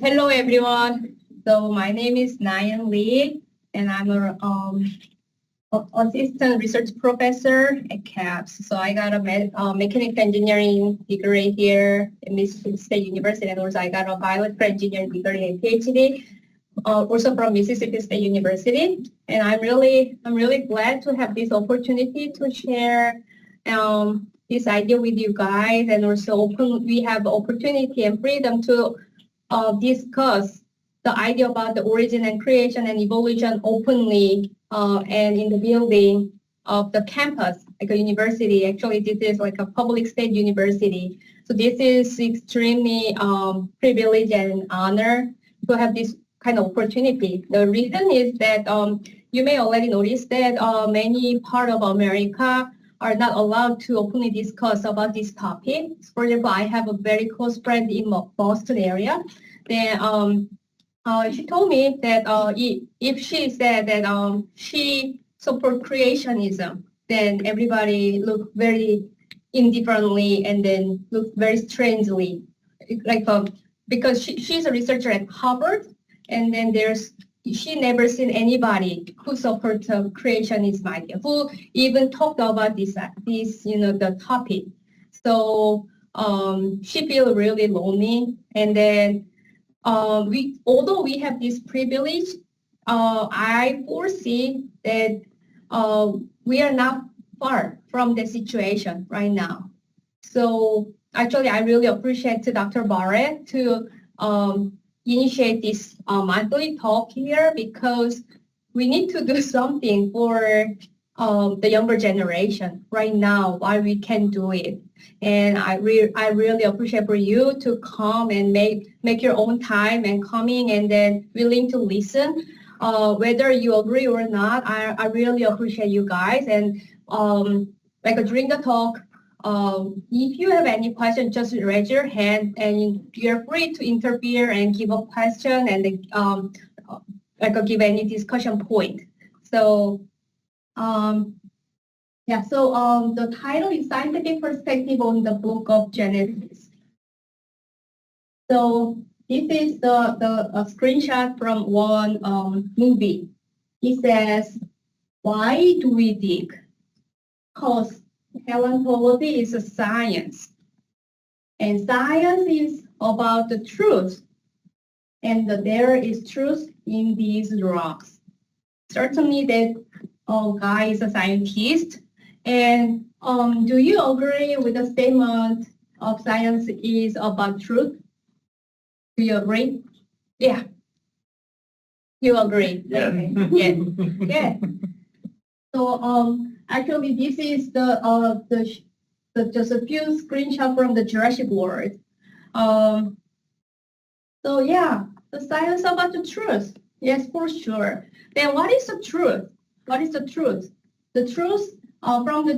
Hello, everyone. So my name is Nayeon Lee, and I'm a assistant research professor at CAPS. So I got a mechanical engineering degree here at Mississippi State University, and also I got a biological engineering degree and PhD, also from Mississippi State University. And I'm really glad to have this opportunity to share this idea with you guys, and also we have opportunity and freedom to discuss the idea about the origin and creation and evolution openly and in the building of the campus, like a university. Actually, this is like a public state university. So this is extremely privilege and honor to have this kind of opportunity. The reason is that you may already notice that many part of America are not allowed to openly discuss about this topic. For example, I have a very close friend in Boston area. Then she told me that if she said that she support creationism, then everybody look very indifferently and then look very strangely, like because she's a researcher at Harvard, and then she never seen anybody who supports creationism idea, who even talked about this the topic. So she feel really lonely, and then although we have this privilege, I foresee that we are not far from the situation right now. So actually, I really appreciate Dr. Barrett to initiate this monthly talk here, because we need to do something for the younger generation right now while we can do it. And I really appreciate for you to come and make your own time and coming and then willing to listen. Whether you agree or not, I really appreciate you guys. And during the talk, if you have any question, just raise your hand and you're free to interfere and give a question and give any discussion point. So the title is Scientific Perspective on the Book of Genesis. So this is a screenshot from one movie. It says, "Why do we dig?" Because paleontology is a science. And science is about the truth. And there is truth in these rocks. Certainly that guy is a scientist. And do you agree with the statement of science is about truth? Do you agree? Yeah. You agree? Yeah. Okay. Yeah. Yeah. So actually, this is just a few screenshots from the Jurassic World. So yeah, the science about the truth. Yes, for sure. Then what is the truth? What is the truth? The truth from the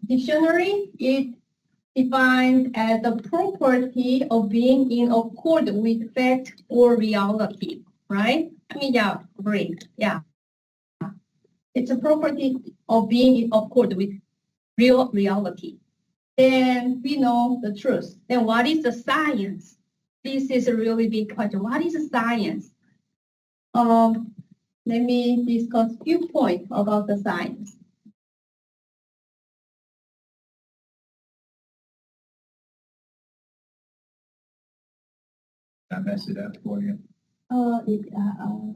dictionary is defined as the property of being in accord with fact or reality, right? I mean, yeah, great. Yeah. It's a property of being in accord with real reality. Then we know the truth. Then what is the science? This is a really big question. What is the science? Let me discuss a few points about the science. I messed it up for you. The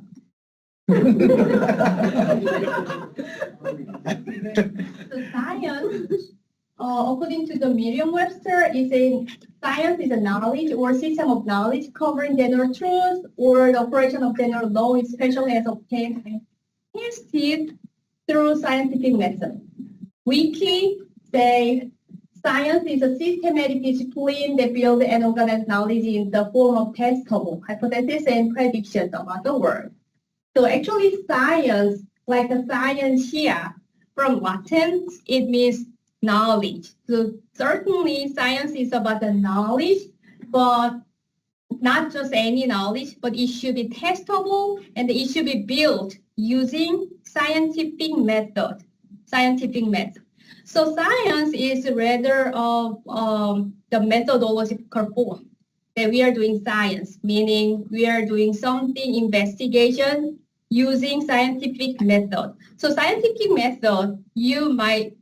science, according to the Merriam-Webster, science is a knowledge or system of knowledge covering general truth or the operation of general law, especially as obtained and tested through scientific method. Wiki say science is a systematic discipline that builds and organizes knowledge in the form of testable hypotheses and predictions about the world. So actually science, like a scientia from Latin, it means knowledge. So certainly science is about the knowledge, but not just any knowledge, but it should be testable and it should be built using scientific method. So science is rather of the methodological form. that we are doing science, meaning we are doing something investigation using scientific method. So scientific method you might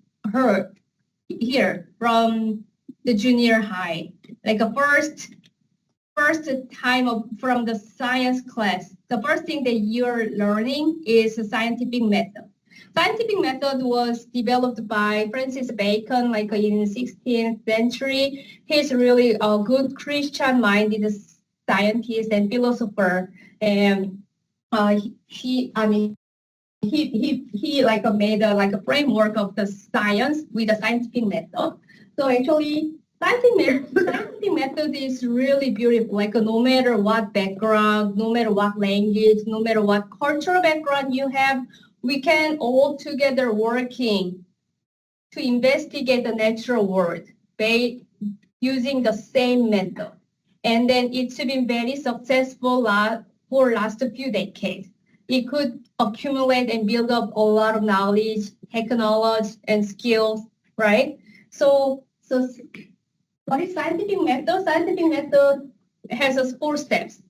hear from the junior high, like a first time from the science class. The first thing that you're learning is a scientific method. Scientific method was developed by Francis Bacon, like in the 16th century. He's really a good Christian-minded scientist and philosopher, and he like made a framework of the science with a scientific method. So actually, scientific method is really beautiful. Like no matter what background, no matter what language, no matter what cultural background you have, we can all together working to investigate the natural world by using the same method. And then it's been very successful for last few decades. It could accumulate and build up a lot of knowledge, technology, and skills, right? So what is scientific method? Scientific method has 4 steps: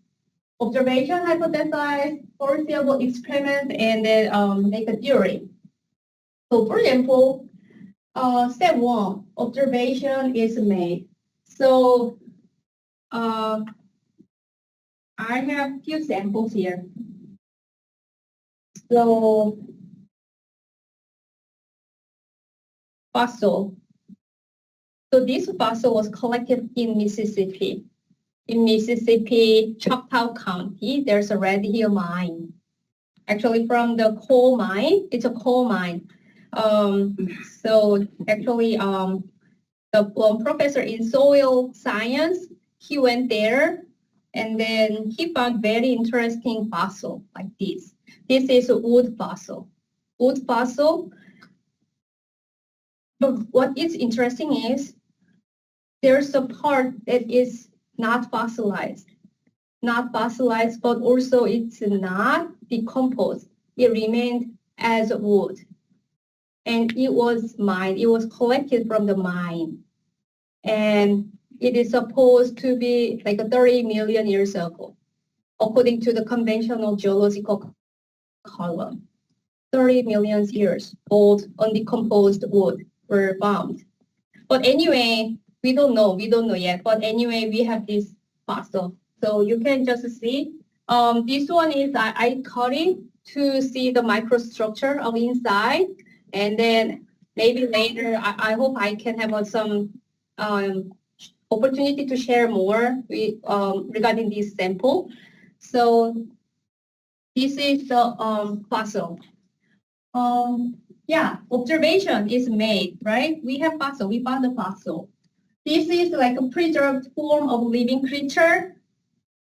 observation, hypothesize, foreseeable experiment, and then make a theory. So for example, step 1, observation is made. So I have few samples here. So fossil. So this fossil was collected in Mississippi. In Mississippi, Choctaw County, there's a Red Hill mine. Actually, from the coal mine, it's a coal mine. So actually, the professor in soil science, he went there, and then he found very interesting fossil like this. This is a wood fossil. Wood fossil. But what is interesting is there's a part that is not fossilized, but also it's not decomposed. It remained as wood. And it was mined, it was collected from the mine. And it is supposed to be like 30 million years ago, according to the conventional geological column. 30 million years old undecomposed wood were found. But anyway, we don't know yet. But anyway, we have this fossil. So you can just see, this one is, I cut it to see the microstructure of inside. And then maybe later, I hope I can have some opportunity to share more regarding this sample. So this is the fossil. Yeah, observation is made, right? We have fossil, we found the fossil. This is like a preserved form of living creature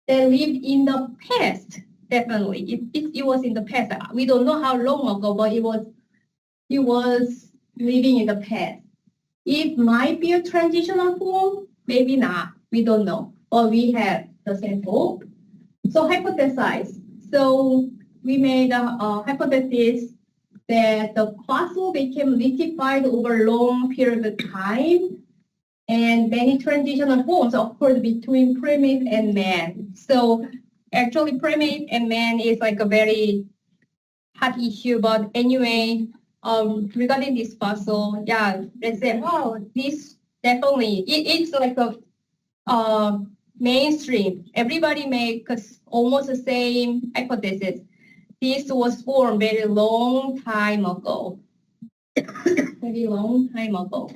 that lived in the past, definitely. It was in the past. We don't know how long ago, but it was living in the past. It might be a transitional form, maybe not, we don't know. But we have the sample. So hypothesize. So we made a hypothesis that the fossil became liquefied over a long period of time, and many transitional forms occurred between primate and man. So actually primate and man is like a very hot issue, but anyway, regarding this fossil, yeah, they say, wow, this definitely, it's like a mainstream. Everybody makes almost the same hypothesis. This was formed very long time ago. Very long time ago.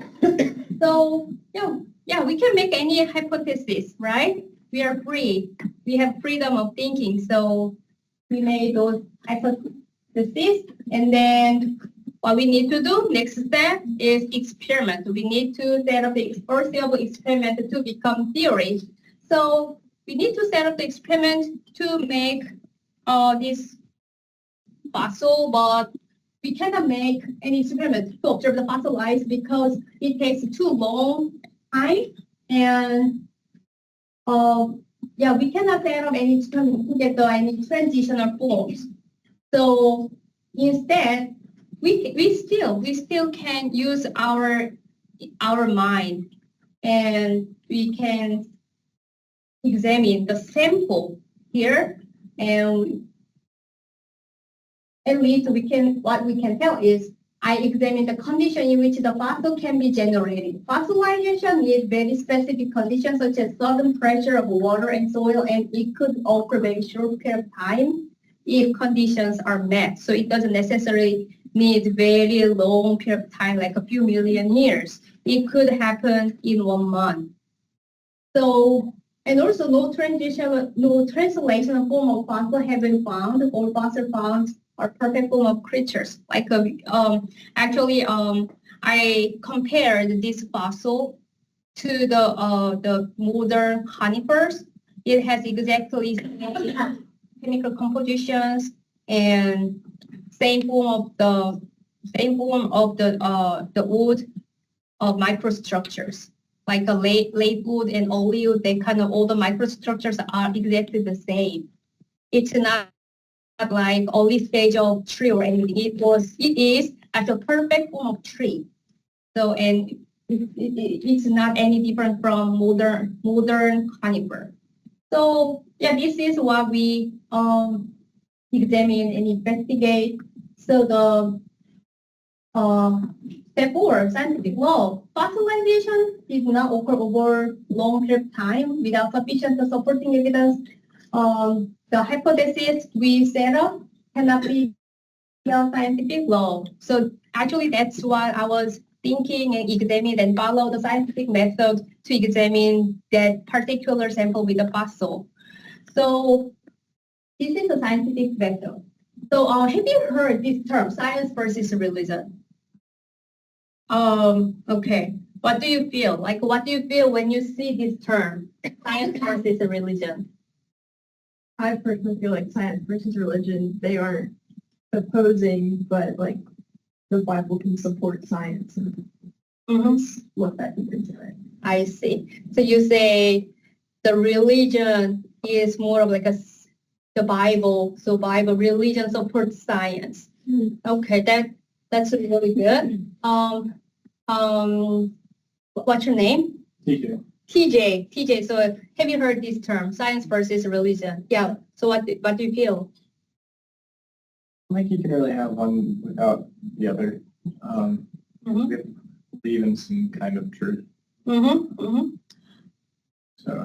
So yeah, we can make any hypothesis, right? We are free. We have freedom of thinking. So we made those hypotheses, and then what we need to do next step is experiment. We need to set up the foreseeable experiment to become theory. So we need to set up the experiment to make this fossil, but we cannot make any experiment to observe the fossilized because it takes too long time, and yeah, we cannot set up any experiment to get any transitional forms. So instead, we still can use our mind, and we can examine the sample here, and at least what we can tell is I examine the condition in which the fossil can be generated. Fossilization needs very specific conditions such as sudden pressure of water and soil, and it could occur very short period of time if conditions are met. So it doesn't necessarily need very long period of time, like a few million years. It could happen in 1 month. So, and also no translation form of fossil have been found. All fossil found are perfect form of creatures. Like actually, I compared this fossil to the modern conifers. It has exactly chemical compositions and same form of the wood of microstructures. Like a late wood and oleoid, they kind of all the microstructures are exactly the same. It's not like early stage of tree or anything. It is at a perfect form of tree. So and it's not any different from modern conifer. So yeah, this is what we examine and investigate. So the step 4, scientific law. Fossilization did not occur over long period of time without sufficient supporting evidence. The hypothesis we set up cannot be a scientific law. So actually that's what I was thinking and examine and follow the scientific method to examine that particular sample with the fossil. So this is the scientific method. So have you heard this term, science versus religion? Okay. What do you feel? Like, what do you feel when you see this term, science versus religion? I personally feel like science versus religion, they aren't opposing, but like the Bible can support science and what that can bring to it. I see. So you say the religion is more of like the Bible. So Bible religion supports science. Okay, that's really good. What's your name? TJ. TJ. So have you heard this term, science versus religion? Yeah. So what do you feel? I think you can really have one without the other. We believe in some kind of truth. So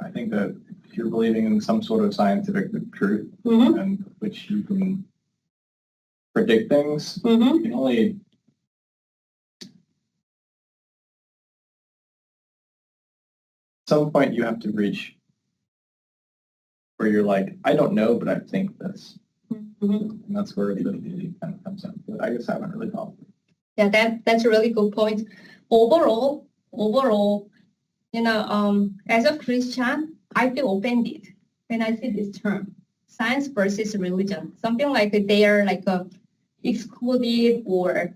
I think that if you're believing in some sort of scientific truth, and which you can predict things, you can only at some point you have to reach where you're like, I don't know, but I think this. And that's where the belief kind of comes in. But I guess I haven't really thought. Yeah, that's a really good point. Overall, as a Christian, I feel offended when I see this term, science versus religion. Something like they are like excluded, or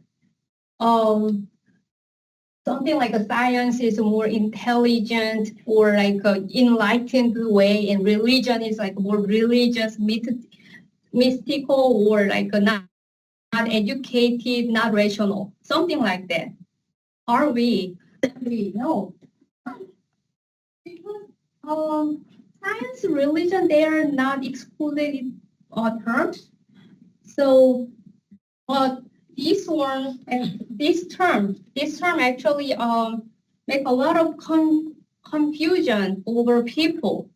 something like a science is more intelligent or like enlightened way, and religion is like more religious, mystical, or like not educated, not rational, something like that. Are we? No. Because science, religion, they are not excluded terms. So, but this term actually make a lot of confusion over people.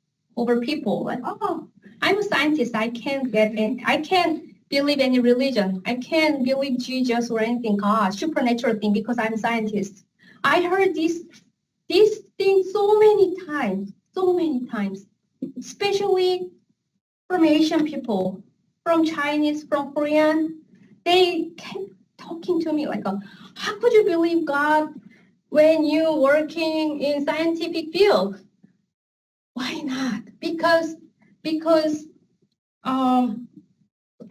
Like, oh, I'm a scientist. I can't believe any religion. I can't believe Jesus or anything, God, supernatural thing, because I'm a scientist. I heard this thing so many times, especially from Asian people, from Chinese, from Korean. They kept talking to me like, how could you believe God when you're working in scientific field? Why not? Because I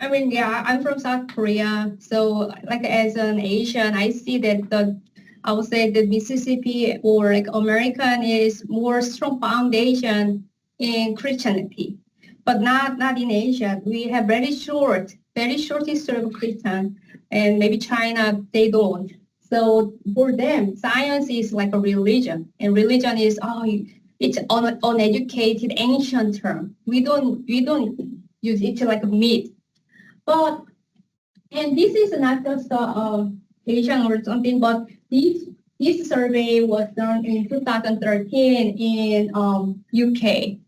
mean, yeah, I'm from South Korea. So like as an Asian, I see that I would say the Mississippi or like American is more strong foundation in Christianity, but not in Asia. We have very short history of Christian, and maybe China, they don't. So for them, science is like a religion, and religion is, It's an uneducated ancient term. We don't use it like a myth. But and this is not just Asian or something, but this survey was done in 2013 in UK.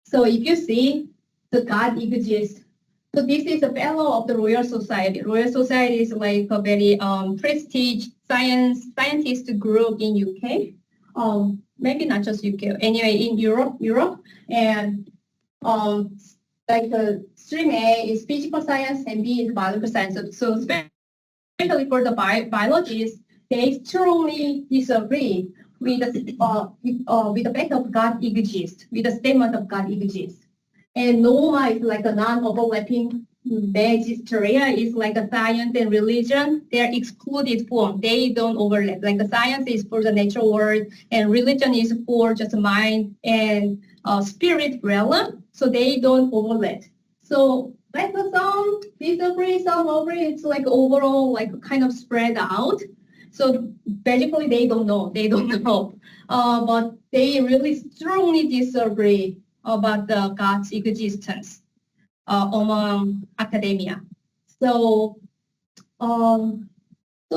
So if you see the God exists, so this is a fellow of the Royal Society. Royal Society is like a very prestige scientist group in UK. Maybe not just UK. Anyway, in Europe, and like stream A is physical science and B is biological science. So especially for the biologists, they strongly disagree with the fact of God exists, with the statement of God exists. And NOMA is like a non-overlapping magisterial is like a science and religion. They're excluded form. They don't overlap. Like the science is for the natural world and religion is for just mind and spirit realm. So they don't overlap. So like some disagree, some agree. It's like overall like kind of spread out. So basically they don't know. They don't know. But they really strongly disagree about the God's existence among academia. So, so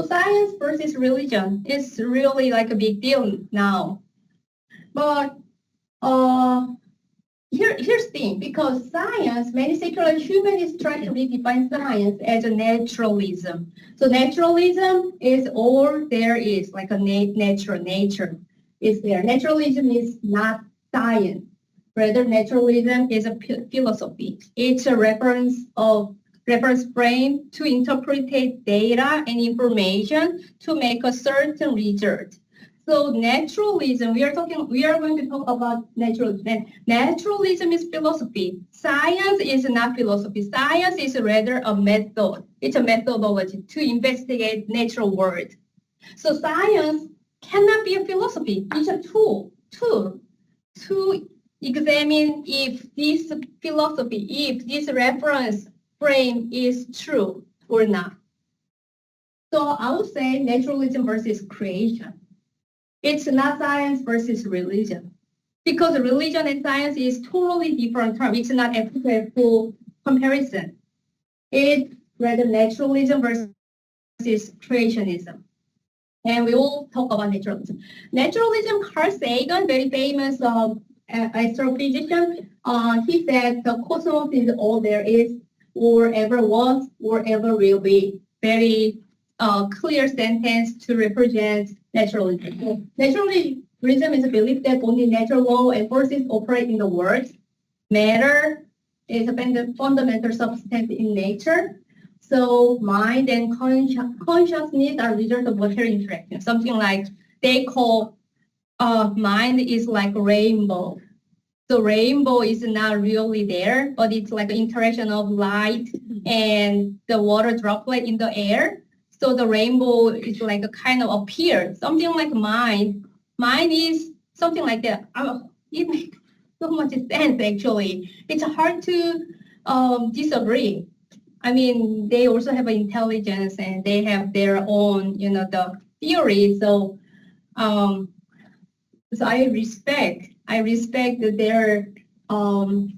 science versus religion is really like a big deal now. But here's the thing, because science, many secular humanists try to redefine science as a naturalism. So naturalism is all there is, like a nature is there. Naturalism is not science. Rather, naturalism is a philosophy. It's a reference frame to interpret data and information to make a certain result. So naturalism, we are going to talk about naturalism. Naturalism is philosophy. Science is not philosophy. Science is rather a method. It's a methodology to investigate natural world. So science cannot be a philosophy. It's a tool to examine if this philosophy, if this reference frame is true or not. So I would say naturalism versus creation. It's not science versus religion. Because religion and science is totally different term. It's not applicable comparison. It's rather naturalism versus creationism. And we will talk about naturalism. Naturalism, Carl Sagan, very famous astrophysician, he said the cosmos is all there is, or ever was, or ever will be. Very clear sentence to represent naturalism. Naturalism is a belief that only natural law and forces operate in the world. Matter is a fundamental substance in nature. So mind and consciousness are result of material interaction. Something like they call mind is like a rainbow. So rainbow is not really there, but it's like an interaction of light and the water droplet in the air. So the rainbow is like a kind of appear, something like mind. Mind is something like that. It makes so much sense actually. It's hard to disagree. I mean, they also have intelligence and they have their own, the theory. So, so I respect their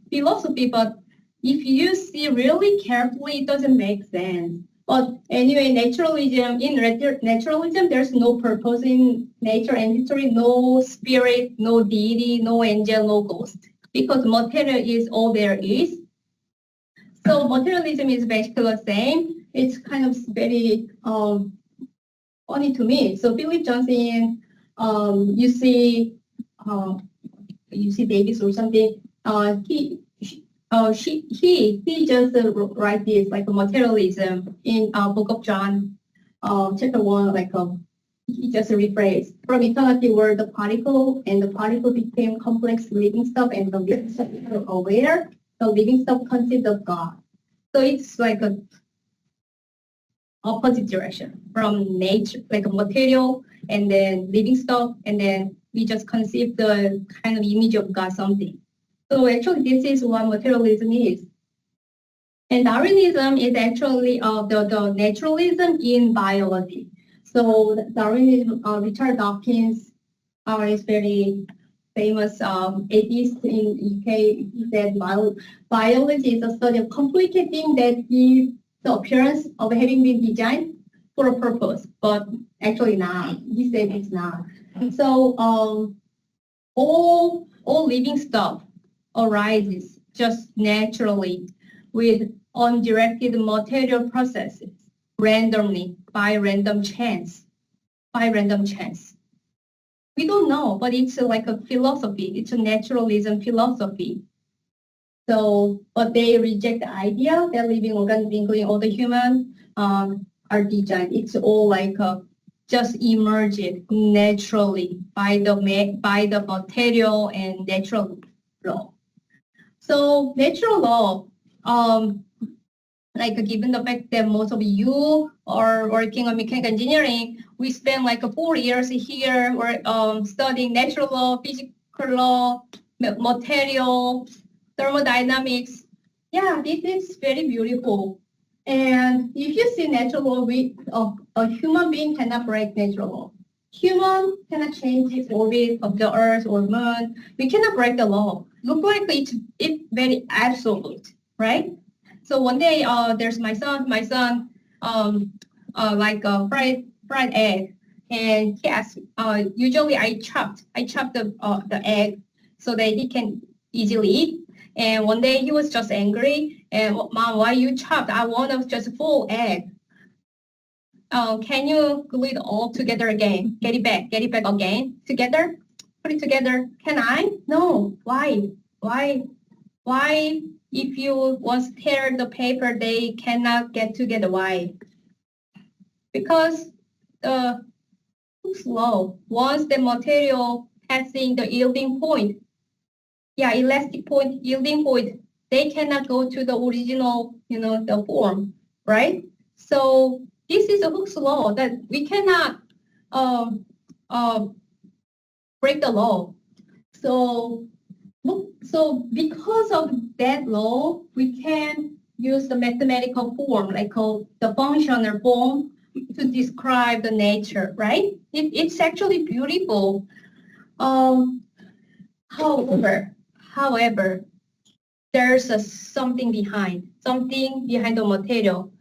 philosophy, but if you see really carefully, it doesn't make sense. But anyway, naturalism, there's no purpose in nature and history, no spirit, no deity, no angel, no ghost, because material is all there is. So materialism is basically the same. It's kind of very funny to me. So Philip Johnson, you see Davis or something. He just write this like a materialism in Book of John, chapter 1. Like he just rephrased from eternity, where the particle became complex living stuff, and the living stuff were aware. The living stuff consists of God. So it's like a opposite direction from nature, like a material, and then living stuff, and then we just conceive the kind of image of God, something. So actually, this is what materialism is. And Darwinism is actually the naturalism in biology. So Darwinism, Richard Dawkins is very famous atheist in UK. He said biology is a study of complicated things that give the appearance of having been designed for a purpose, but actually not. He said it's not. So all living stuff arises just naturally with undirected material processes randomly by random chance. We don't know, but it's like a philosophy. It's a naturalism philosophy. So, but they reject the idea that living organisms, including all the human, are designed. It's all like just emerged naturally by the material and natural law. So natural law, like given the fact that most of you are working on mechanical engineering, we spend like 4 years here or studying natural law, physical law, material, thermodynamics. Yeah, this is very beautiful. And if you see natural law, a human being cannot break natural law. Human cannot change the orbit of the Earth or Moon. We cannot break the law. Look like it's very absolute, right? So one day, there's my son, like a fried egg, and he asked, usually I chopped the egg so that he can easily eat. And one day he was just angry, and Mom, why you chopped? I want just full egg. Can you glue it all together again? Get it back again together? Put it together. Can I? No. Why? If you once tear the paper, they cannot get together. Why? Because the Hooke's law, once the material passing the yielding point, elastic point, yielding point, they cannot go to the original, the form, right? So this is a Hooke's law that we cannot break the law. So because of that law, we can use the mathematical form, like called the functional form, to describe the nature, right? It's actually beautiful. However, there's something behind the material,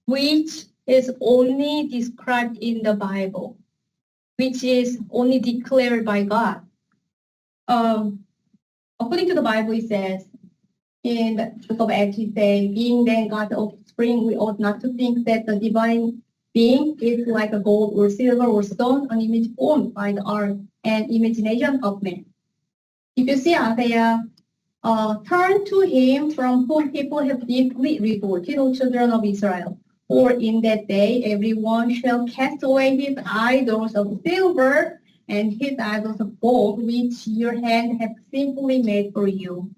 which is only described in the Bible, which is only declared by God. According to the Bible, it says, in the book of Acts, it says, being then God's offspring, we ought not to think that the divine being is like a gold or silver or stone, an image formed by the art and imagination of man. If you see Isaiah, turn to him from whom people have deeply revolted, O children of Israel. For in that day everyone shall cast away his idols of silver and his idols of gold, which your hand have simply made for you.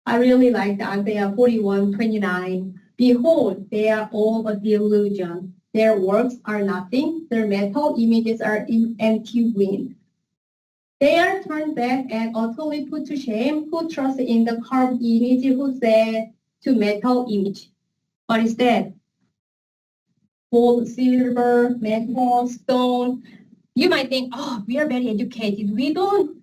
I really like Isaiah 41:29. Behold, they are all a delusion. Their works are nothing. Their metal images are empty wind. They are turned back and utterly put to shame who trust in the carved image, who said to metal image. What is that? Gold, silver, metal, stone. You might think, oh, we are very educated. We don't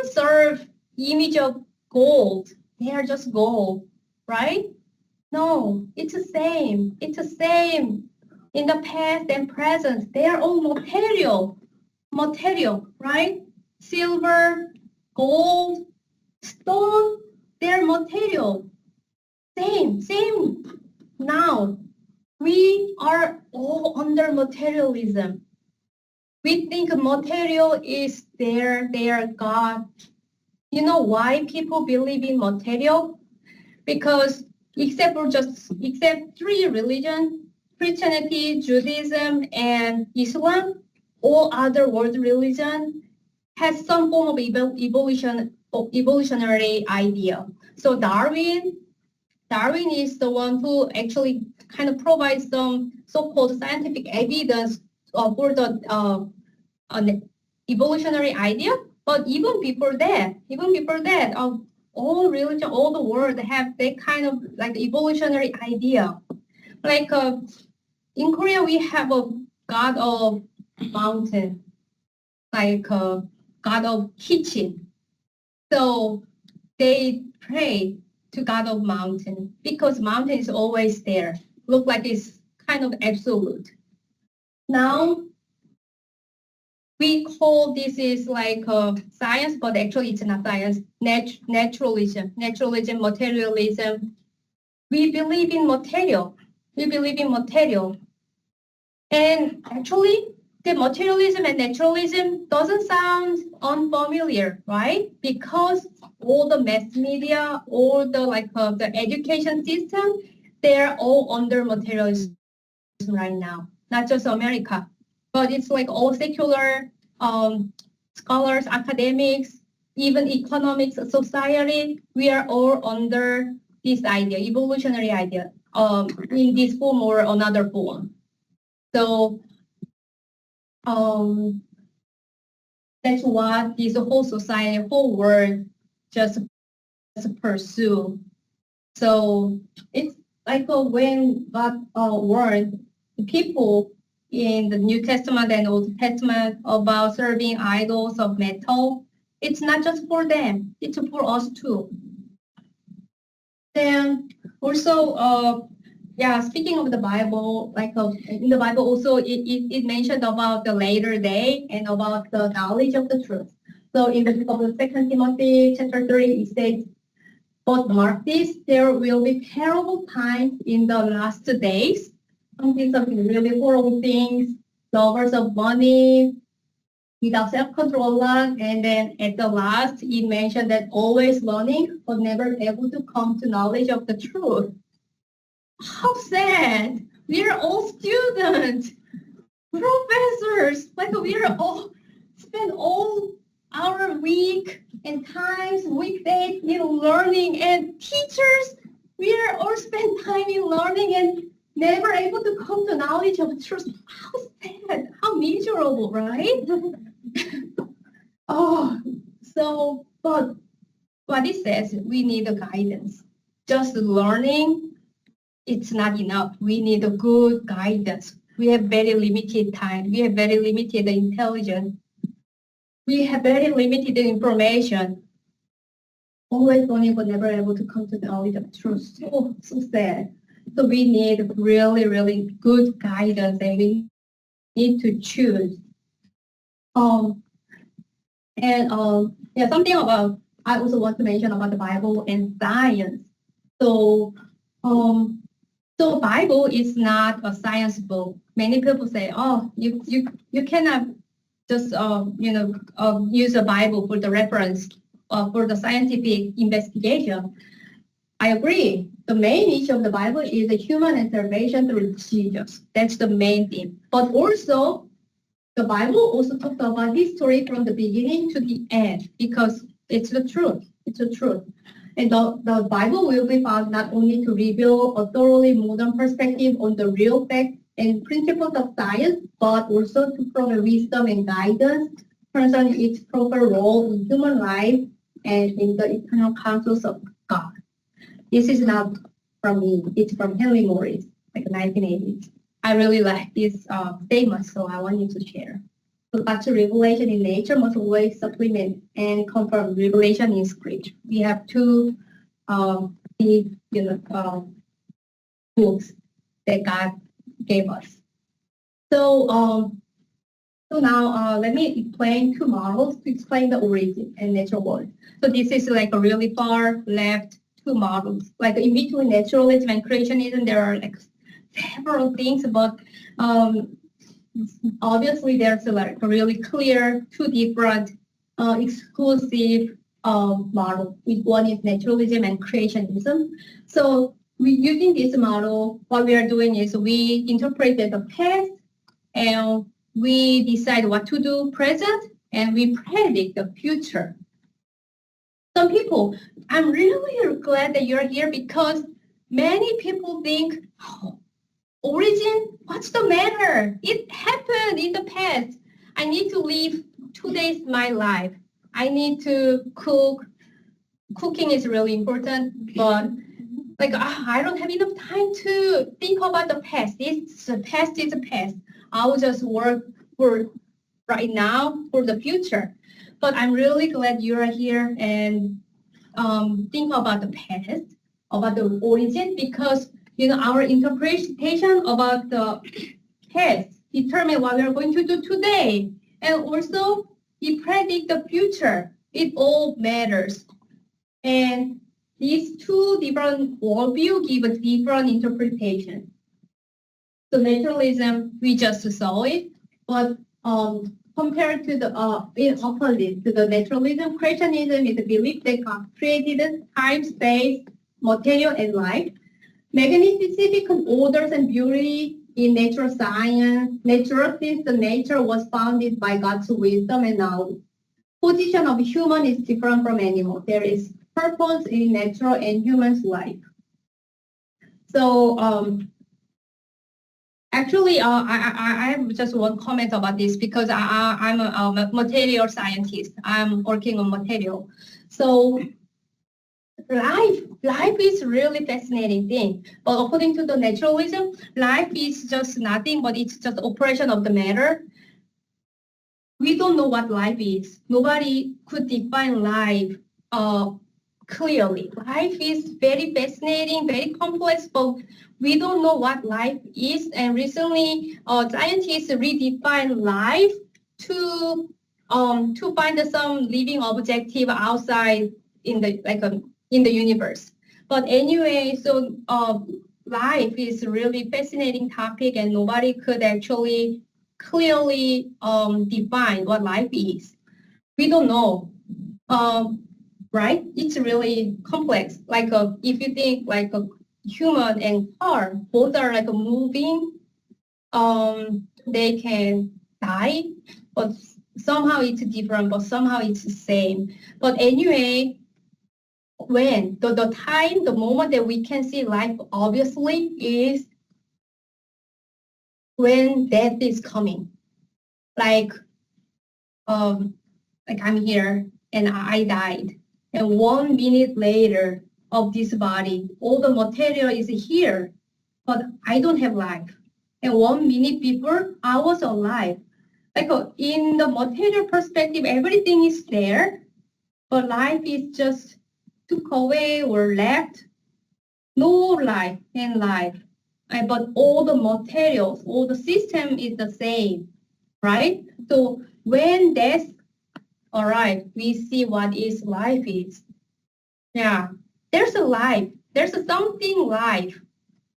serve image of gold. They are just gold, right? No, it's the same. It's the same. In the past and present, they are all material, right? Silver, gold, stone, they're material. Same. Now, we are all under materialism. We think material is their God. You know why people believe in material? Because except three religions, Christianity, Judaism, and Islam, all other world religion has some form of evolutionary idea. So Darwin is the one who actually kind of provides some so-called scientific evidence for the evolutionary idea. But even before that, all religion, all the world have that kind of like evolutionary idea. Like in Korea, we have a god of mountain, like a god of kitchen. So they pray to God of mountain because mountain is always there. Look like it's kind of absolute. Now we call this is like science, but actually it's not science. Naturalism, materialism. We believe in material. We believe in material. And actually, the materialism and naturalism doesn't sound unfamiliar, right? Because all the mass media, all the education system, they're all under materialism right now. Not just America, but it's like all secular scholars, academics, even economics, society. We are all under this idea, evolutionary idea, in this form or another form. So that's what this whole society, whole world just pursue. So it's like when God warned the people in the New Testament and Old Testament about serving idols of metal. It's not just for them; it's for us too. Then also, speaking of the Bible, in the Bible also it mentioned about the later day and about the knowledge of the truth. So in the book of 2 Timothy chapter 3, it says, "But mark this, there will be terrible times in the last days, something really horrible things, lovers of money, without self-control, and then at the last, it mentioned that always learning, but never able to come to knowledge of the truth." How sad! We are all students, professors, like we are all spend all our week and times, weekdays in learning, and teachers, we are all spend time in learning and never able to come to knowledge of the truth. How sad! How miserable, right? But what it says, we need a guidance. Just learning, it's not enough. We need a good guidance. We have very limited time. We have very limited intelligence. We have very limited information. Always learning but never able to come to the knowledge of truth. So sad. So we need really, really good guidance, and we need to choose. Something about, I also want to mention about the Bible and science. So Bible is not a science book. Many people say, "Oh, you cannot just use a Bible for the reference for the scientific investigation." I agree. The main issue of the Bible is the human and salvation through Jesus. That's the main thing. But also, the Bible also talks about history from the beginning to the end because it's the truth. It's the truth. And the Bible will be found not only to reveal a thoroughly modern perspective on the real facts and principles of science, but also to provide wisdom and guidance concerning its proper role in human life and in the eternal counsels of God. This is not from me. It's from Henry Morris, like 1980s. I really like this statement, so I want you to share. So God's revelation in nature must always supplement and confirm revelation in Scripture. We have two big, books that God gave us. So now let me explain two models to explain the origin and natural world. So this is like a really far left two models. Like in between naturalism and creationism, there are like several things, but obviously there's like a really clear two different exclusive model. One is naturalism and creationism. So using this model, what we are doing is we interpreted the past and we decide what to do present and we predict the future. Some people, I'm really glad that you're here because many people think, "Oh, origin? What's the matter? It happened in the past. I need to live 2 days my life. I need to cook. Cooking is really important, but I don't have enough time to think about the past. The past is the past. I will just work for right now for the future." But I'm really glad you are here and think about the past, about the origin, because our interpretation about the past determine what we are going to do today, and also it predict the future. It all matters, and these two different worldview give a different interpretation. So naturalism, we just saw it, but compared to the in opposite to the naturalism, creationism is the belief that God created time, space, material, and life. Magnificent orders and beauty in natural science, natural since the nature was founded by God's wisdom and knowledge. Position of human is different from animal. There is purpose in natural and human's life. So actually, I have just one comment about this because I'm a material scientist. I'm working on material. So life is really fascinating thing. But according to the naturalism, life is just nothing, but it's just operation of the matter. We don't know what life is. Nobody could define life clearly. Life is very fascinating, very complex, but we don't know what life is. And recently, scientists redefine life to find some living objective outside in the universe. But anyway, so life is a really fascinating topic, and nobody could actually clearly define what life is. We don't know. Right? It's really complex. Like if you think like a human and car, both are like moving, they can die, but somehow it's different, but somehow it's the same. But anyway, when the moment that we can see life obviously is when death is coming. Like I'm here and I died. And 1 minute later of this body, all the material is here, but I don't have life. And 1 minute before, I was alive. Like in the material perspective, everything is there, but life is just took away or left. No life in life. But all the materials, all the system is the same, right? So when death arrives, we see what is life is. Yeah, there's a life. There's a something life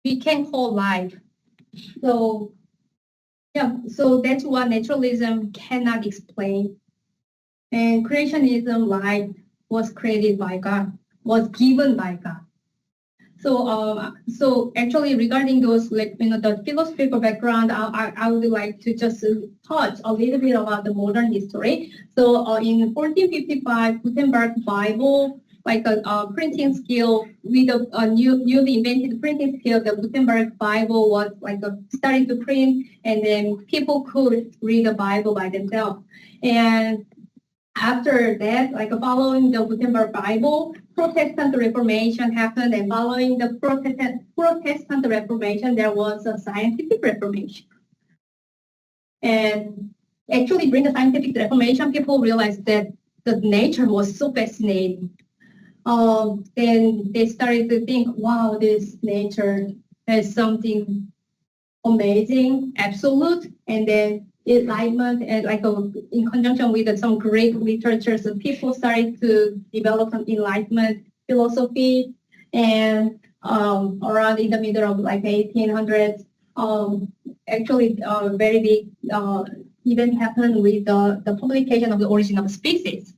we can call life. So yeah, so that's what naturalism cannot explain. And creationism, life was created by God, was given by God. So actually regarding those, the philosophical background, I would like to just touch a little bit about the modern history. So in 1455, Gutenberg Bible, like a printing skill with a newly invented printing skill, the Gutenberg Bible was starting to print, and then people could read the Bible by themselves. And after that, following the Gutenberg Bible, Protestant Reformation happened, and following the Protestant Reformation, there was a scientific Reformation. And actually, during the scientific Reformation, people realized that the nature was so fascinating. Then they started to think, wow, this nature has something amazing, absolute, and then enlightenment, and in conjunction with some great literatures, so people started to develop some enlightenment philosophy. And around in the middle of 1800s, actually a very big event happened with the publication of The Origin of Species.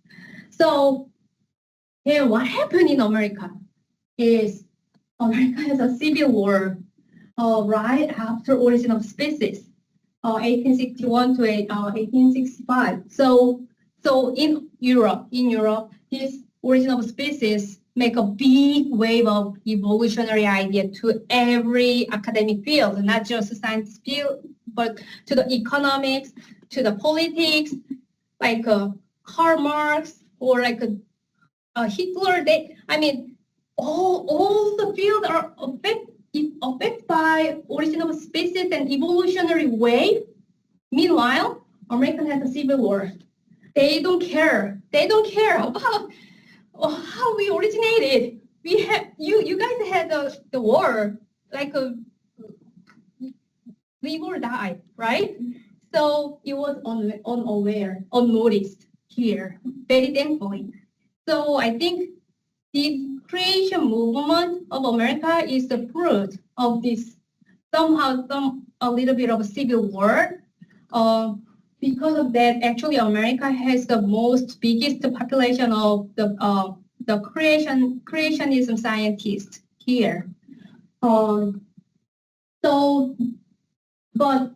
So here, what happened in America is America has a civil war right after Origin of Species. 1861 to 1865. So in Europe, this Origin of Species make a big wave of evolutionary idea to every academic field, not just science field, but to the economics, to the politics, Karl Marx or Hitler. All the fields are affected by Origin of Species and evolutionary wave. Meanwhile, America has a civil war. they don't care. They don't care about how we originated. We had you guys had the war like a live or die, right? So it was unaware, unnoticed here, very thankfully. So I think the creation movement of America is the fruit of this somehow a little bit of a civil war. Uh, because of that, actually, America has the most biggest population of the creationism scientists here. Um, so, but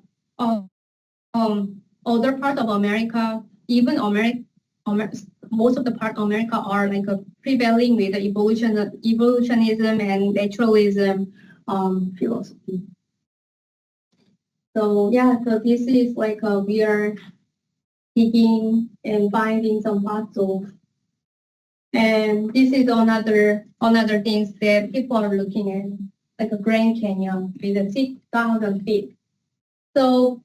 other part of America, even most of the part of America are like prevailing with the evolutionism and naturalism philosophy. So yeah, so this is like we are digging and finding some fossils. And this is another things that people are looking at, like a Grand Canyon with a 6,000 feet. So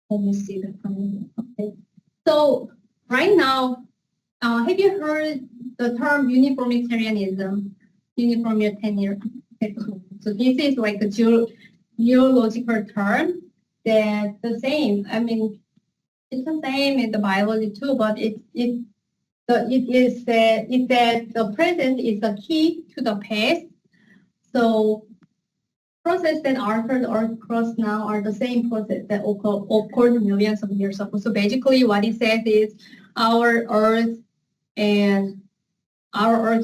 let me see the time. Okay. So right now, have you heard the term uniformitarianism? Uniformitarianism. So this is like a geological term that the same. I mean, it's the same in the biology too, but it is that the present is the key to the past. So process that altered Earth crust now are the same process that occurred millions of years ago. So basically, what it says is our Earth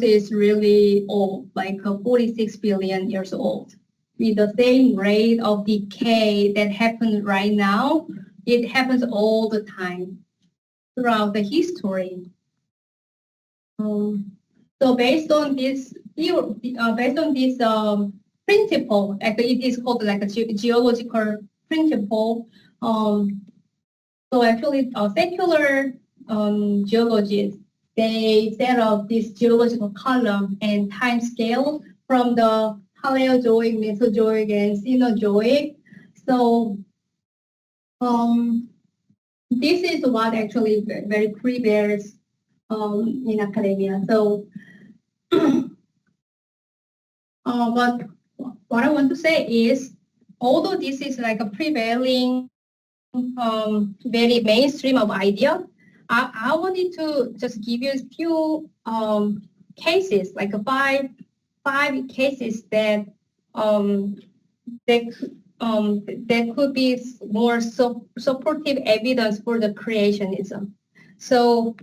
is really old, like 46 billion years old, with the same rate of decay that happens right now. It happens all the time throughout the history. So based on this principle, actually it is called like a geological principle. So actually, secular geologists, they set up this geological column and time scale from the Paleozoic, Mesozoic, and Cenozoic. So this is what actually very prevails in academia. So, but what I want to say is, although this is like a prevailing, very mainstream of idea, I wanted to just give you a few cases, like five cases that that could be more supportive evidence for the creationism. So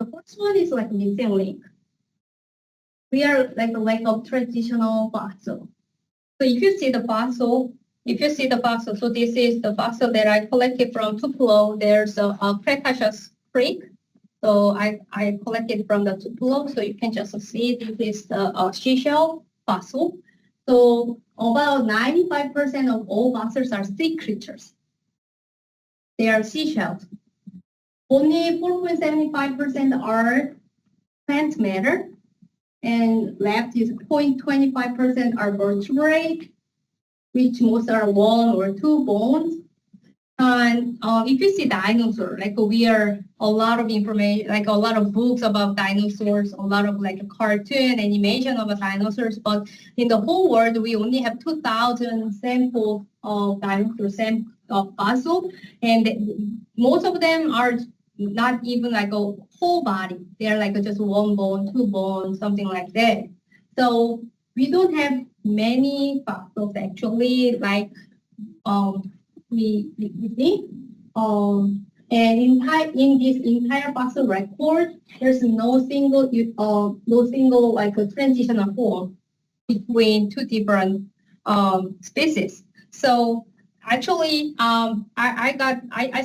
the first one is like missing link. We are like a lack of traditional fossil. So if you see the fossil, so this is the fossil that I collected from Tupelo. There's a Cretaceous Creek. So I collected from the Tupelo, so you can just see this is the seashell fossil. So about 95% of all fossils are sea creatures. They are seashells. Only 4.75% are plant matter, and left is 0.25% are vertebrate, which most are one or two bones. And if you see dinosaur, like we are a lot of information, like a lot of books about dinosaurs, a lot of like cartoon animation about dinosaurs, but in the whole world, we only have 2,000 samples of dinosaur fossil, and most of them are not even like a whole body. They're like just one bone, two bones, something like that. So we don't have many fossils actually, like we think. And in this entire fossil record, there's no single like a transitional form between two different species. So actually, I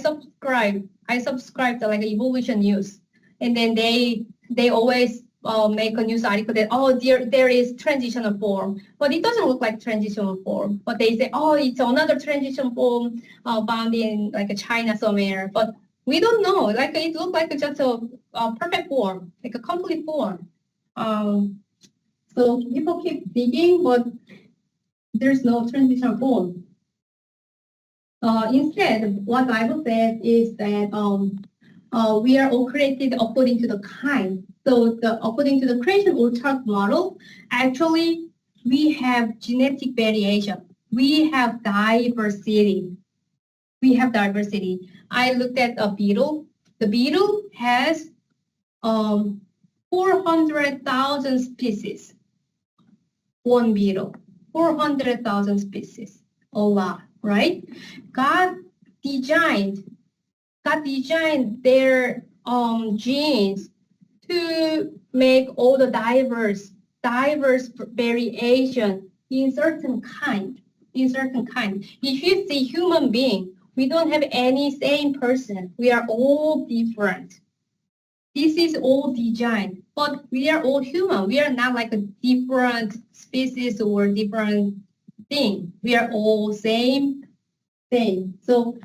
subscribed to like Evolution News, and then they always make a news article that there is transitional form, but it doesn't look like transitional form. But they say it's another transition form found in like China somewhere, but we don't know. Like it looked like just a perfect form, like a complete form. So people keep digging, but there's no transition form. Instead, what Bible says is that we are all created according to the kind. So according to the creation orchard model, actually we have genetic variation. We have diversity. We have diversity. I looked at a beetle. The beetle has 400,000 species. One beetle, 400,000 species. A lot, right? God designed their genes to make all the diverse variation in certain kind. If you see human being, we don't have any same person. We are all different. This is all design, but we are all human. We are not like a different species or different thing. We are all same. So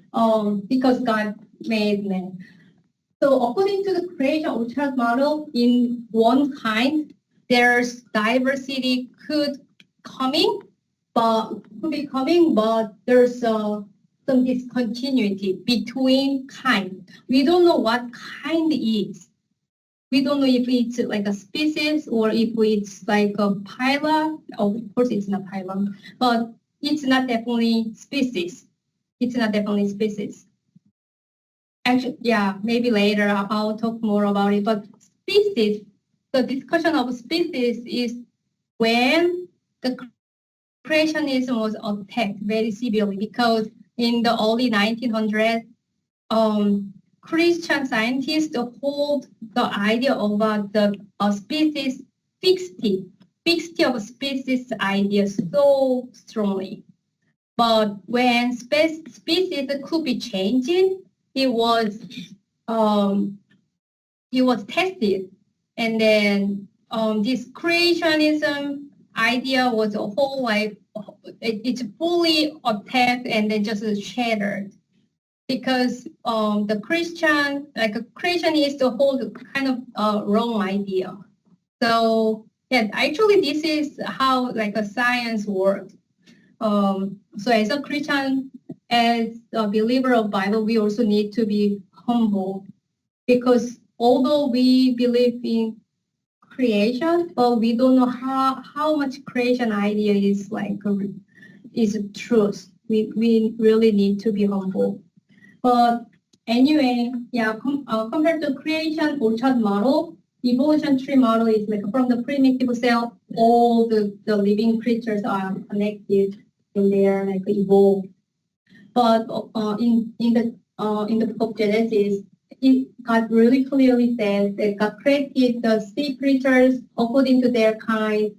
because God made man. So according to the creation orchard model, in one kind, there's diversity could be coming, but there's some discontinuity between kind. We don't know what kind is. We don't know if it's like a species or if it's like a phyla. Oh, of course, it's not phylum, but it's not definitely species. It's not definitely species. Actually, yeah, maybe later I'll talk more about it. But species, the discussion of species is when the creationism was attacked very severely because in the early 1900s, Christian scientists hold the idea about the species fixity of species idea so strongly. But when species could be changing, it was tested, and then this creationism idea was a whole like it's fully attacked and then just shattered because the Christian like a creationist hold kind of wrong idea. So yeah, actually this is how like a science works. So as a Christian, as a believer of Bible, we also need to be humble because although we believe in creation, but we don't know how much creation idea is like is truth. We really need to be humble. But anyway, yeah, compared to creation orchard model, evolution tree model is like from the primitive cell, all the living creatures are connected and they are like evolved. But in the book of Genesis, God really clearly says that God created the sea creatures according to their kind.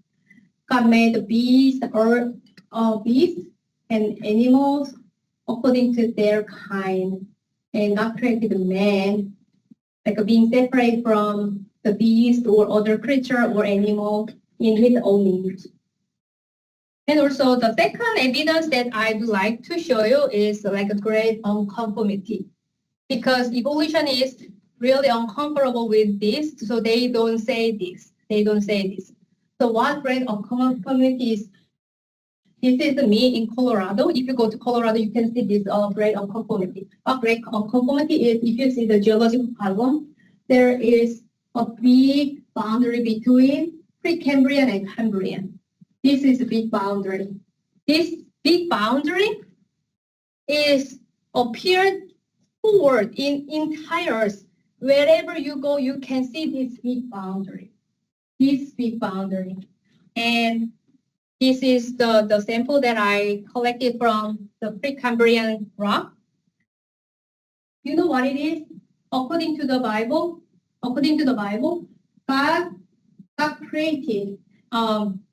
God made the beasts and animals according to their kind. And God created the man, like being separate from the beast or other creature or animal in his own image. And also the second evidence that I'd like to show you is like a great unconformity. Because evolutionists really uncomfortable with this, so they don't say this. So what great unconformity is? This is me in Colorado. If you go to Colorado, you can see this great unconformity. A great unconformity is if you see the geological column, there is a big boundary between Precambrian and Cambrian. This is a big boundary. This big boundary is appeared forward in entire. Wherever you go, you can see this big boundary. And this is the sample that I collected from the Precambrian rock. You know what it is? According to the Bible, God created,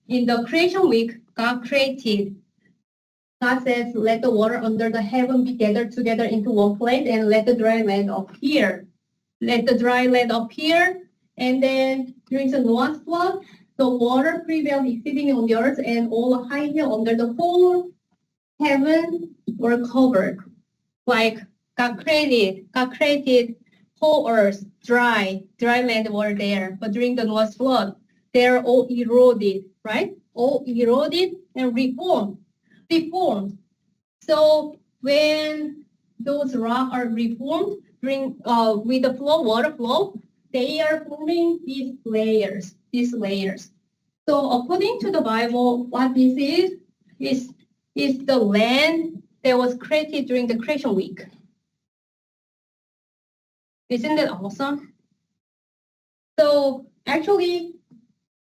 in the creation week, God says, let the water under the heaven be gathered together into one place and let the dry land appear. And then during the Noah's flood, the water prevailed exceedingly on the earth, and all the high hill under the whole heaven were covered. Like God created whole earth, dry land were there. But during the Noah's flood, they're all eroded, right? All eroded and reformed. So when those rocks are reformed during with the flow, water flow, they are forming these layers. So according to the Bible, what this is the land that was created during the creation week. Isn't that awesome? So actually,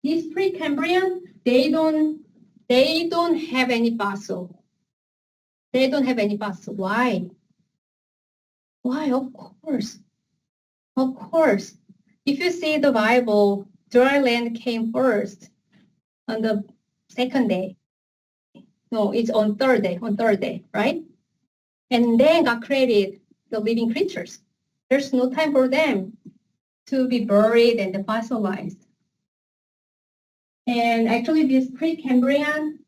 these Precambrian, they don't have any fossil. They don't have any fossil. Why? Why? Of course. Of course. If you see the Bible, dry land came first on the second day. No, it's on third day, right? And then God created the living creatures. There's no time for them to be buried and fossilized. And actually, this Precambrian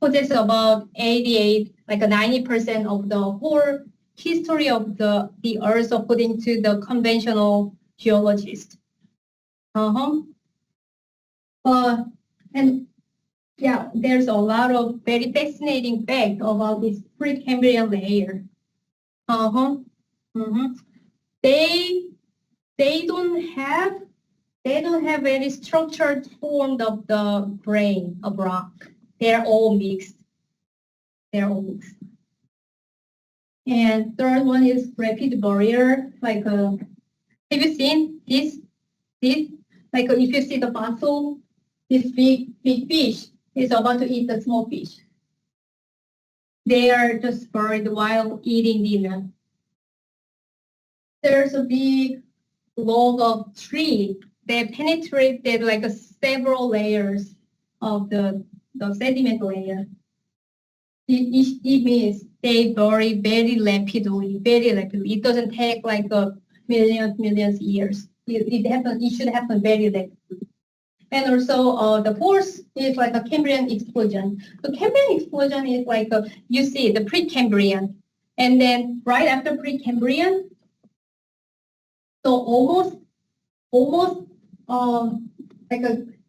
possesses about 88, like 90% of the whole history of the Earth according to the conventional geologists. And yeah, there's a lot of very fascinating facts about this Precambrian layer. They don't have any structured form of the grain of rock. They're all mixed. And third one is rapid barrier. Like, have you seen this? Like, if you see the fossil, this big fish is about to eat the small fish. They are just buried while eating dinner. There's a big log of tree that penetrated like several layers of the sediment layer. It means they bury very rapidly. It doesn't take like millions years. It should happen very rapidly. And also the fourth is like a Cambrian explosion. The Cambrian explosion is like you see the Precambrian, and then right after Precambrian, so almost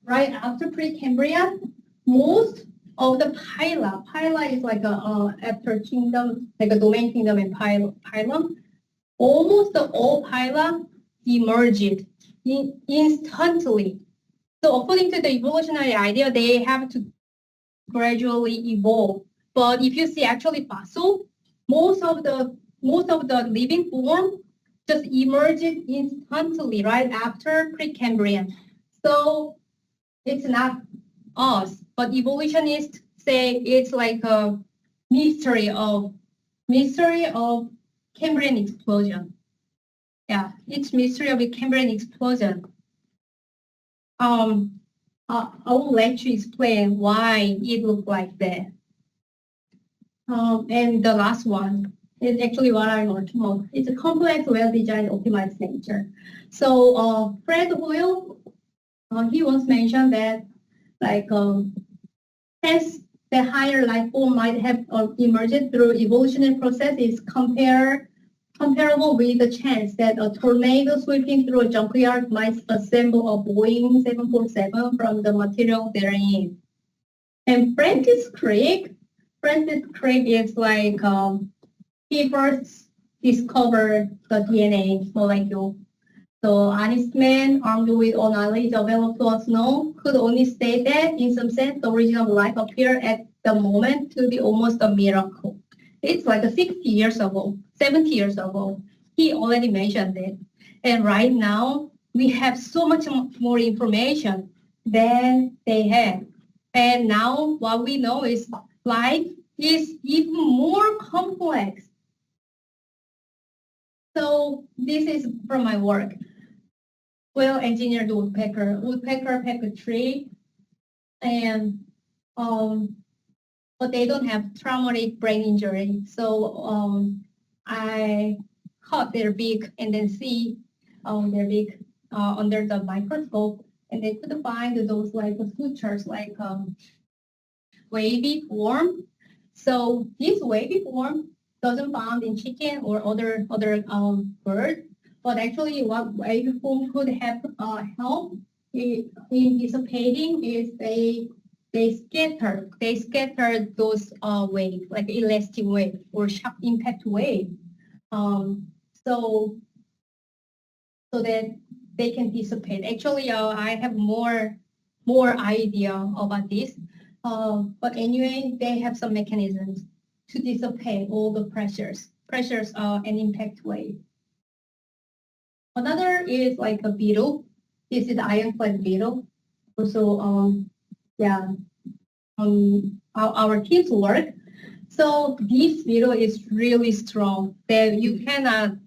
right after Precambrian, most of the phyla is like after kingdom, like a domain kingdom and phylum, almost all phyla emerged instantly. So according to the evolutionary idea, they have to gradually evolve. But if you see actually fossil, most of the living form just emerged instantly right after Precambrian. So it's not us, but evolutionists say it's like a mystery of Cambrian explosion. Yeah, it's mystery of a Cambrian explosion. I will let you explain why it looked like that. And the last one is actually what I'm working on. It's a complex, well-designed, optimized nature. So Fred Hoyle, he once mentioned that like hence the higher life form might have emerged through evolutionary processes comparable with the chance that a tornado sweeping through a junkyard might assemble a Boeing 747 from the material therein. And Francis Crick is like, he first discovered the DNA molecule. So honest man, armed with all knowledge available to us now, could only state that, in some sense, the origin of life appeared at the moment to be almost a miracle. It's like 60 years ago, 70 years ago. He already mentioned it. And right now, we have so much more information than they had. And now what we know is life is even more complex. So this is from my work. Well-engineered woodpecker peck a tree, and but they don't have traumatic brain injury. So I cut their beak and then see their beak under the microscope, and they could find those like sutures, like wavy form. So this wavy form doesn't found in chicken or other birds, but actually what wavy form could have help in dissipating is they they scatter those waves, like elastic wave or shock impact wave. So that they can dissipate. Actually, I have more idea about this. But anyway, they have some mechanisms to dissipate all the pressures and impact wave. Another is like a beetle. This is ironclad beetle. Also, our team's work. So this beetle is really strong. That you cannot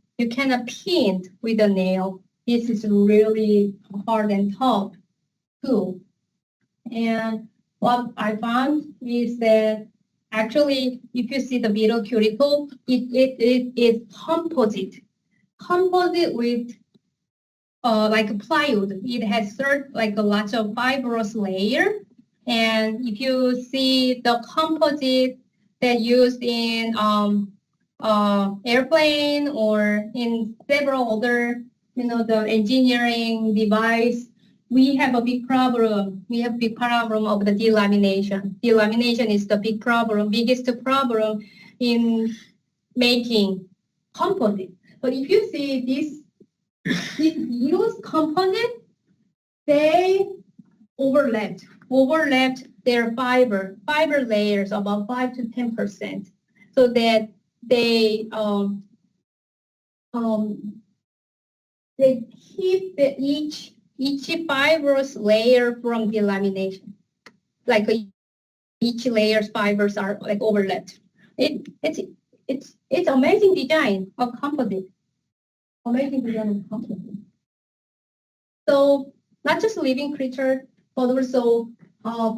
pin with a nail. This is really hard and tough too. And what I found is that actually, if you see the beetle cuticle, it is composite with like plywood. It has like a lot of fibrous layer. And if you see the composite that used in airplane or in several other, the engineering device, we have a big problem. We have big problem of the delamination. Delamination is the biggest problem in making composite. But if you see these component, they overlapped their fiber layers about 5 to 10%, so that they keep each fibrous layer from delamination. Like each layer's fibers are like overlapped. It's amazing design of composite. Amazing design of composite. So not just living creature, but also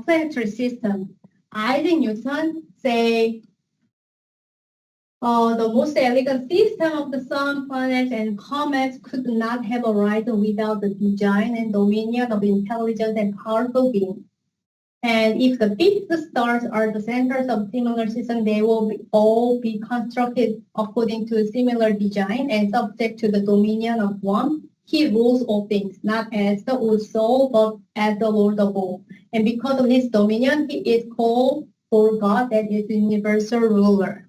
planetary system. Isaac Newton say the most elegant system of the sun, planets, and comets could not have arisen without the design and dominion of intelligent and powerful beings. And if the fixed stars are the centers of similar system, they will all be constructed according to a similar design and subject to the dominion of one. He rules all things, not as the old soul, but as the Lord of all. And because of his dominion, he is called for God, that is the universal ruler.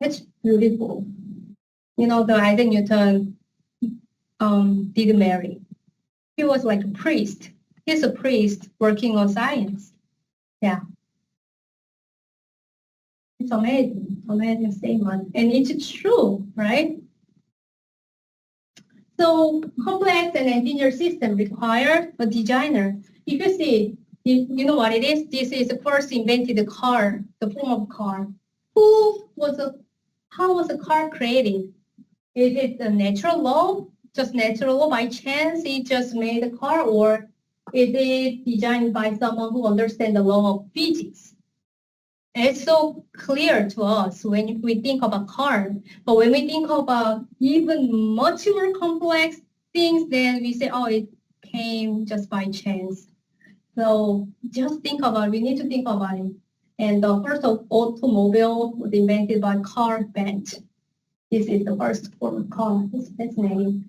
That's beautiful. The Isaac Newton didn't marry. He was like a priest. He's a priest working on science. Yeah. It's amazing statement. And it's true, right? So complex and engineered system require a designer. If you see, you know what it is? This is the first invented car, the form of car. How was a car created? Is it a natural law? Just natural law by chance? It just made a car, or is it designed by someone who understands the law of physics? And it's so clear to us when we think about car. But when we think about even much more complex things, then we say, oh, it came just by chance. So just think about it. We need to think about it. And the first automobile was invented by Carl Benz. This is the first form of car. That's name.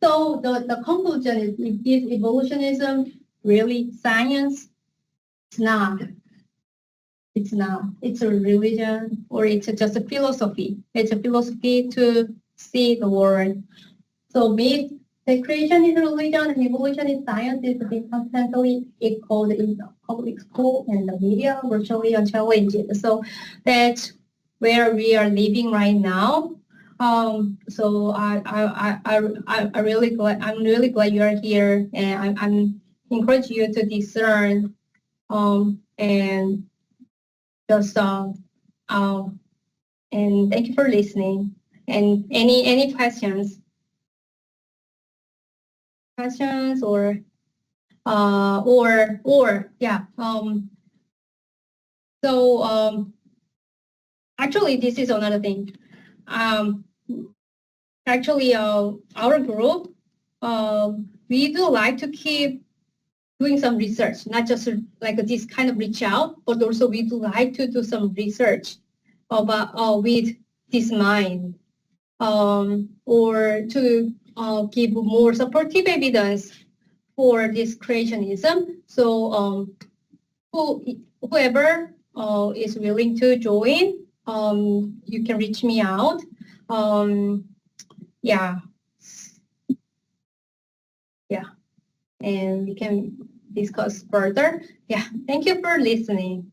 So the conclusion is evolutionism really science? It's not. It's not. It's a religion, or it's just a philosophy. It's a philosophy to see the world. So myth, the creation is religion and evolution is science, is being constantly echoed in the public school and the media, virtually unchallenged. So that's where we are living right now. So I'm really glad you are here, and I'm encourage you to discern and just and thank you for listening. And any questions or yeah. So actually, this is another thing. Actually, our group, we do like to keep doing some research, not just like this kind of reach out, but also we do like to do some research about with this mind, or to give more supportive evidence for this creationism. So whoever is willing to join, you can reach me out. Yeah. Yeah. And we can discuss further. Yeah. Thank you for listening.